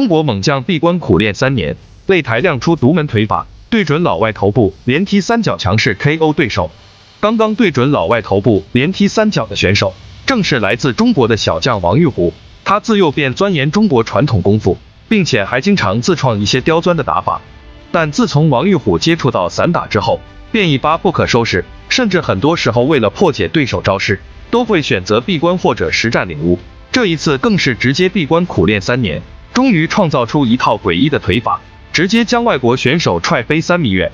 国猛将闭关苦练3年，擂台亮出独门腿法，对准老外头部连踢三脚强势 KO 对手。刚刚对准老外头部连踢三脚的选手，正是来自中国的小将王玉虎。他自幼便钻研中国传统功夫，并且还经常自创一些刁钻的打法。但自从王玉虎接触到散打之后，便一发不可收拾，甚至很多时候为了破解对手招式，都会选择闭关或者实战领悟。这一次更是直接闭关苦练3年，终于创造出一套诡异的腿法，直接将外国选手踹飞3米远。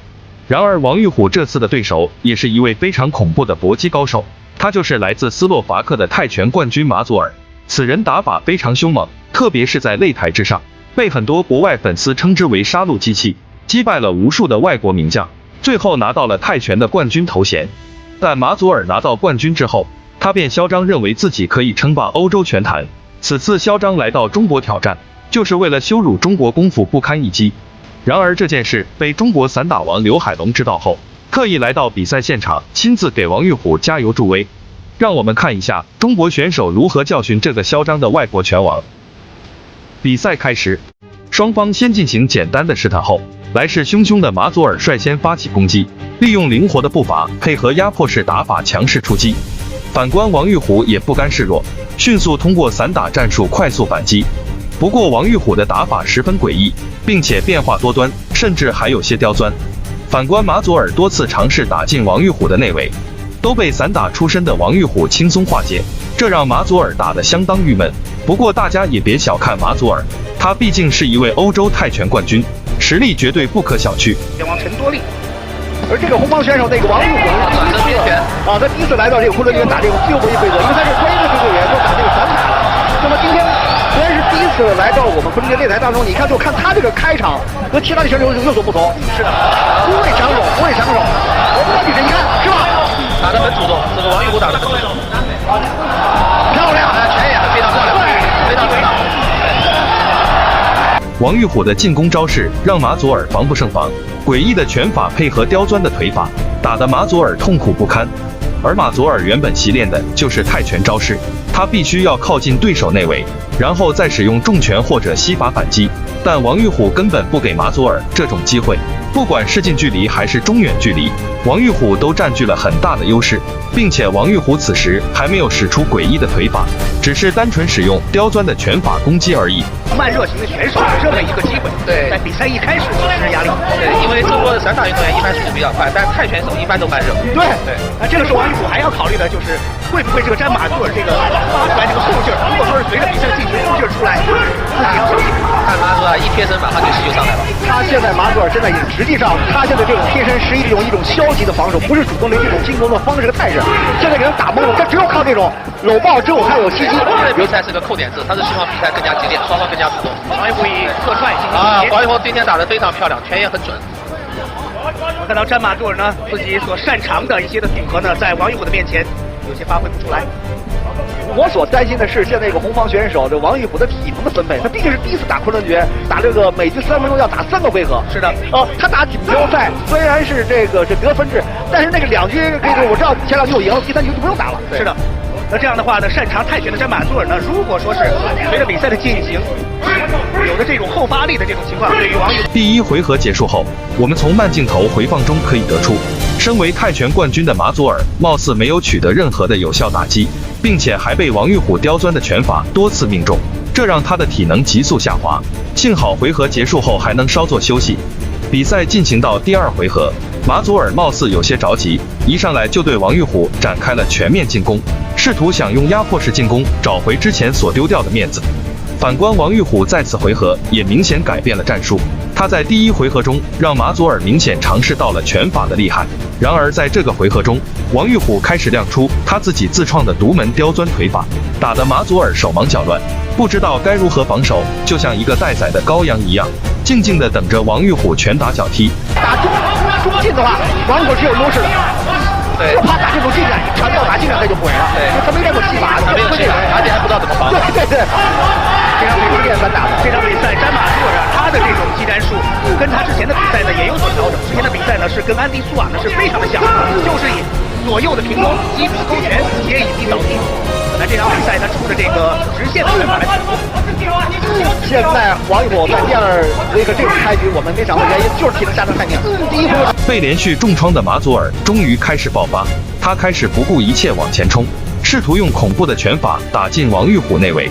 然而王玉虎这次的对手也是一位非常恐怖的搏击高手，他就是来自斯洛伐克的泰拳冠军马祖尔。此人打法非常凶猛，特别是在擂台之上，被很多国外粉丝称之为杀戮机器，击败了无数的外国名将，最后拿到了泰拳的冠军头衔。但马祖尔拿到冠军之后，他便嚣张认为自己可以称霸欧洲拳坛。此次嚣张来到中国挑战，就是为了羞辱中国功夫不堪一击。然而这件事被中国散打王刘海龙知道后，特意来到比赛现场，亲自给王玉虎加油助威。让我们看一下中国选手如何教训这个嚣张的外国拳王。比赛开始，双方先进行简单的试探后，来势汹汹的马祖尔率先发起攻击，利用灵活的步伐配合压迫式打法强势出击。反观王玉虎也不甘示弱，迅速通过散打战术快速反击。不过王玉虎的打法十分诡异，并且变化多端，甚至还有些刁钻。反观马祖尔多次尝试打进王玉虎的内围，都被散打出身的王玉虎轻松化解，这让马祖尔打得相当郁闷。不过大家也别小看马祖尔，他毕竟是一位欧洲泰拳冠军，实力绝对不可小觑。前王陈多利，而这个红方选手那个王玉虎是第一次他第一次来到这个昆仑决打这个自由搏击规则，因为他是专业的推广员，都打这个散打的。那么今天虽然是第一次来到我们昆仑决擂台当中，你看就看他这个开场和其他的选手有所不同。是的，不畏强手，不畏强手。我不知道你看是吧？打得很主动，这个王玉虎打得很主动，漂亮，拳也非常漂亮，非常漂亮。王玉虎的进攻招式让马祖尔防不胜防，诡异的拳法配合刁钻的腿法，打得马祖尔痛苦不堪。而马祖尔原本习练的就是泰拳招式，他必须要靠近对手内围，然后再使用重拳或者膝法反击。但王玉虎根本不给马祖尔这种机会，不管是近距离还是中远距离，王玉虎都占据了很大的优势，并且王玉虎此时还没有使出诡异的腿法，只是单纯使用刁钻的拳法攻击而已。慢热型的选手有这么一个机会，对，在比赛一开始就施压力。对，因为中国的散打运动员一般速度比较快，但是泰拳手一般都慢热。对，这个是王玉虎还要考虑的，就是会不会这个沾马祖尔这个出来这个后劲儿，如果说是随着比赛进行后劲儿出来，自己要小心。看马祖尔一贴身马上就气就上来了。他现在马祖尔现在实际上他现在这种贴身是一种消极的防守，不是主动的这种进攻的方式和态势。现在给人打懵了，他只有靠这种搂抱之后还有袭击。比赛是个扣点制，他是希望比赛更加激烈，双方更加主动。王玉虎以侧踹进行王玉虎今天打得非常漂亮，拳也很准。我看到詹马祖尔呢，自己所擅长的一些的组合呢，在王玉虎的面前有些发挥不出来。我所担心的是，现在这个红方选手这王玉虎的体能的分配，他毕竟是第一次打昆仑决，打这个每局3分钟要打3个回合。是的，他打锦标赛虽然是这个是得分制，但是那个2局可以说我知道前2局我赢了，第3局就不用打了。是的。那这样的话呢，擅长泰拳的詹马祖尔呢，如果说是随着比赛的进行，有着这种后发力的这种情况，对于王玉虎。第1回合结束后，我们从慢镜头回放中可以得出，身为泰拳冠军的马祖尔貌似没有取得任何的有效打击，并且还被王玉虎刁钻的拳法多次命中，这让他的体能急速下滑。幸好回合结束后还能稍作休息。比赛进行到第2回合，马祖尔貌似有些着急，一上来就对王玉虎展开了全面进攻，试图想用压迫式进攻找回之前所丢掉的面子。反观王玉虎在此回合也明显改变了战术，他在第1回合中让马祖尔明显尝试到了拳法的厉害，然而在这个回合中，王玉虎开始亮出他自己自创的独门刁钻腿法，打得马祖尔手忙脚乱，不知道该如何防守，就像一个待宰的羔羊一样，静静地等着王玉虎拳打脚踢。打中近的话，王玉虎是有优势的。对，就怕打这种近战，传到打近战他就不稳了。对，他没练过戏法，他没有戏法，而且还不知道怎么防。对。这场比赛练散打的，这场比赛詹马祖尔他的这种技战术跟他之前的比赛呢也有所调整。之前的比赛呢是跟安迪苏瓦呢是非常的像，就是以左右的平攻、击鼓勾拳、斜以踢倒踢。那这场比赛他冲着这个直线的拳法来。现在王玉虎在第二回合这种开局，我们没想到原因就是体能下降太明。第一回合被连续重创的马佐尔终于开始爆发，他开始不顾一切往前冲，试图用恐怖的拳法打进王玉虎内围。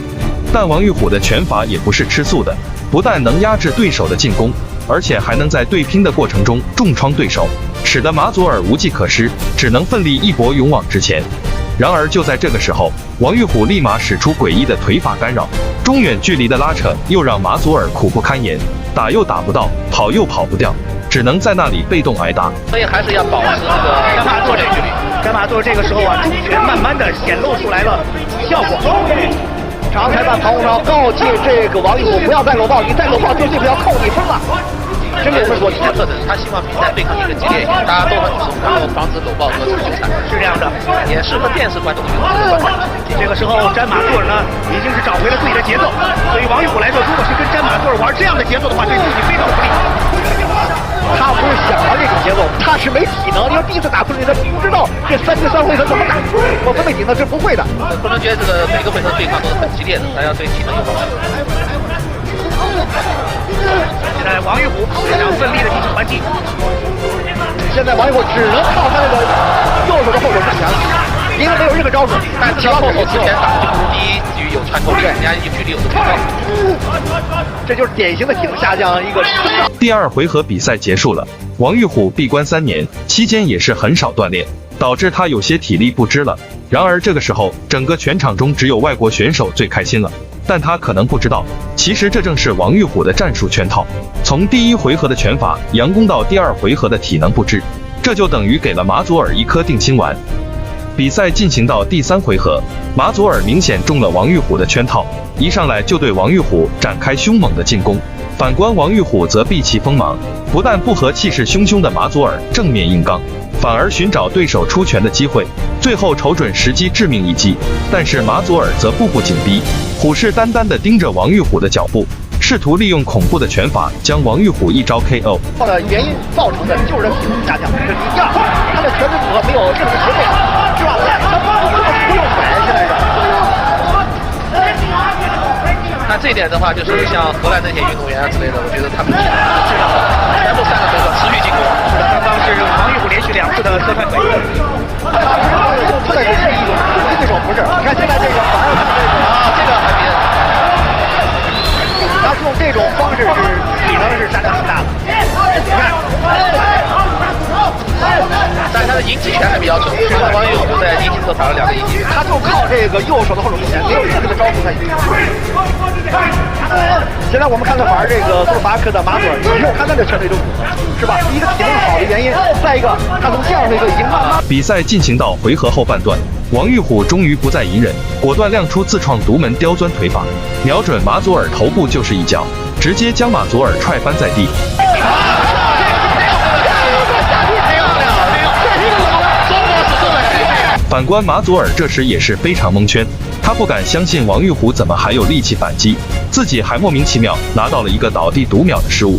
但王玉虎的拳法也不是吃素的，不但能压制对手的进攻，而且还能在对拼的过程中重创对手，使得马佐尔无计可施，只能奋力一搏勇往直前。然而就在这个时候，王玉虎立马使出诡异的腿法干扰，中远距离的拉扯又让马佐尔苦不堪言，打又打不到，跑又跑不掉，只能在那里被动挨打。所以还是要保持这个干马座这距离，干马座这个时候啊，重拳慢慢的显露出来了效果。常裁判庞洪超告诫这个王玉虎不要再搂抱，你再搂抱就对不了扣你分了。真有分说题特征，他希望比赛对抗更激烈一点，大家都很熟，然后防止搂抱和纠缠，是这样的，也适合电视观众的这个时候，詹马座尔呢已经是找回了自己的节奏。对于王玉虎来说，如果是跟詹马座尔玩这样的节奏的话，对自己非常不利。他不是想玩这种节奏，他是没体能。你说第一次打昆仑决赛，不知道这三回合怎么打，我分配体能是不会的。昆仑决这个每个回合对抗都是很激烈的，他要对体能有帮助。现在王玉虎非常奋力的进行还击，现在王玉虎只能靠他那个右手的后手之前了，因为没有任何招数。但是后手之前打就不如第一局有穿透力，人家距离有这么高。这就是典型的体能下降一个。第二回合比赛结束了，王玉虎闭关3年，期间也是很少锻炼，导致他有些体力不支了。然而这个时候，整个全场中只有外国选手最开心了。但他可能不知道，其实这正是王玉虎的战术圈套。从第一回合的拳法佯攻到第二回合的体能不支，这就等于给了马佐尔一颗定心丸。比赛进行到第3回合，马佐尔明显中了王玉虎的圈套，一上来就对王玉虎展开凶猛的进攻。反观王玉虎则避其锋芒，不但不和气势汹汹的马佐尔正面硬刚，反而寻找对手出拳的机会，最后瞅准时机致命一击。但是马佐尔则步步紧逼，虎视眈眈地盯着王玉虎的脚步，试图利用恐怖的拳法将王玉虎一招 KO。的原因造成的就是体能下降，这是第二，他的拳指组合没有任何协调，是吧？不用甩，现在是。那这一点的话，就是像荷兰那些运动员啊之类的，我觉得他们体能是非常好，全部3个回合持续进攻。是的，刚刚是王玉虎连续2次的侧踹腿。他在这是一种对手不是？你看现在这个反而看这个这个还别。他用这种方式是体能是下降很大的。你看，但是他的迎击拳还比较准，现在王玉虎在迎击侧打了2个迎击，他就靠这个右手的后手之前，没有任何的招数他已经。现在我们看他玩这个斯洛伐克的马佐尔，你看他的拳腿就符合，是吧？一个体能好的原因，再一个他从第二回合已经慢慢。比赛进行到回合后半段，王玉虎终于不再隐忍，果断亮出自创独门刁钻腿法，瞄准马佐尔头部就是一脚，直接将马佐尔踹翻在地。反观马佐尔这时也是非常蒙圈，他不敢相信王玉虎怎么还有力气反击，自己还莫名其妙拿到了一个倒地读秒的失误。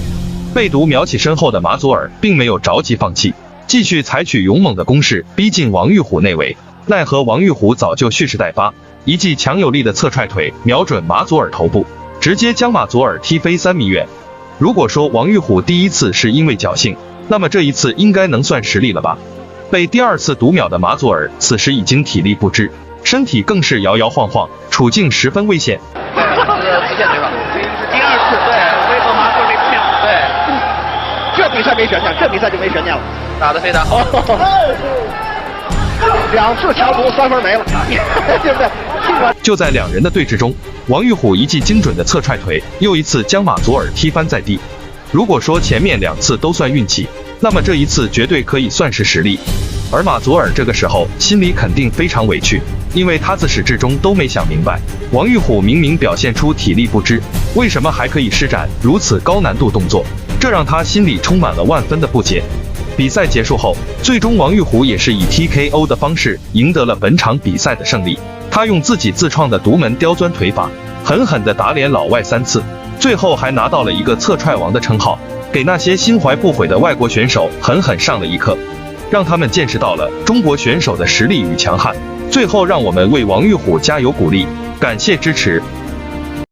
被毒瞄起身后的马佐尔并没有着急放弃，继续采取勇猛的攻势逼近王玉虎内围，奈何王玉虎早就蓄势待发，一记强有力的侧踹腿瞄准马佐尔头部，直接将马佐尔踢飞3米远。如果说王玉虎第一次是因为侥幸，那么这一次应该能算实力了吧。被第2次读秒的马佐尔此时已经体力不支，身体更是摇摇晃晃，处境十分危险。对，直线对吧？这是第2次，对，为何马佐尔被读秒？对，这比赛没悬念，这比赛就没悬念了，打得非常好。 2次强毒3分没了，对不对？就在2人的对峙中，王玉虎一记精准的侧踹腿，又一次将马佐尔踢翻在地。如果说前面2次都算运气，那么这一次绝对可以算是实力。而马佐尔这个时候心里肯定非常委屈，因为他自始至终都没想明白，王玉虎明明表现出体力不支，为什么还可以施展如此高难度动作？这让他心里充满了万分的不解。比赛结束后，最终王玉虎也是以 TKO 的方式赢得了本场比赛的胜利。他用自己自创的独门刁钻腿法，狠狠地打脸老外3次，最后还拿到了一个侧踹王的称号，给那些心怀不轨的外国选手狠狠上了一课。让他们见识到了中国选手的实力与强悍。最后，让我们为王玉虎加油鼓励，感谢支持。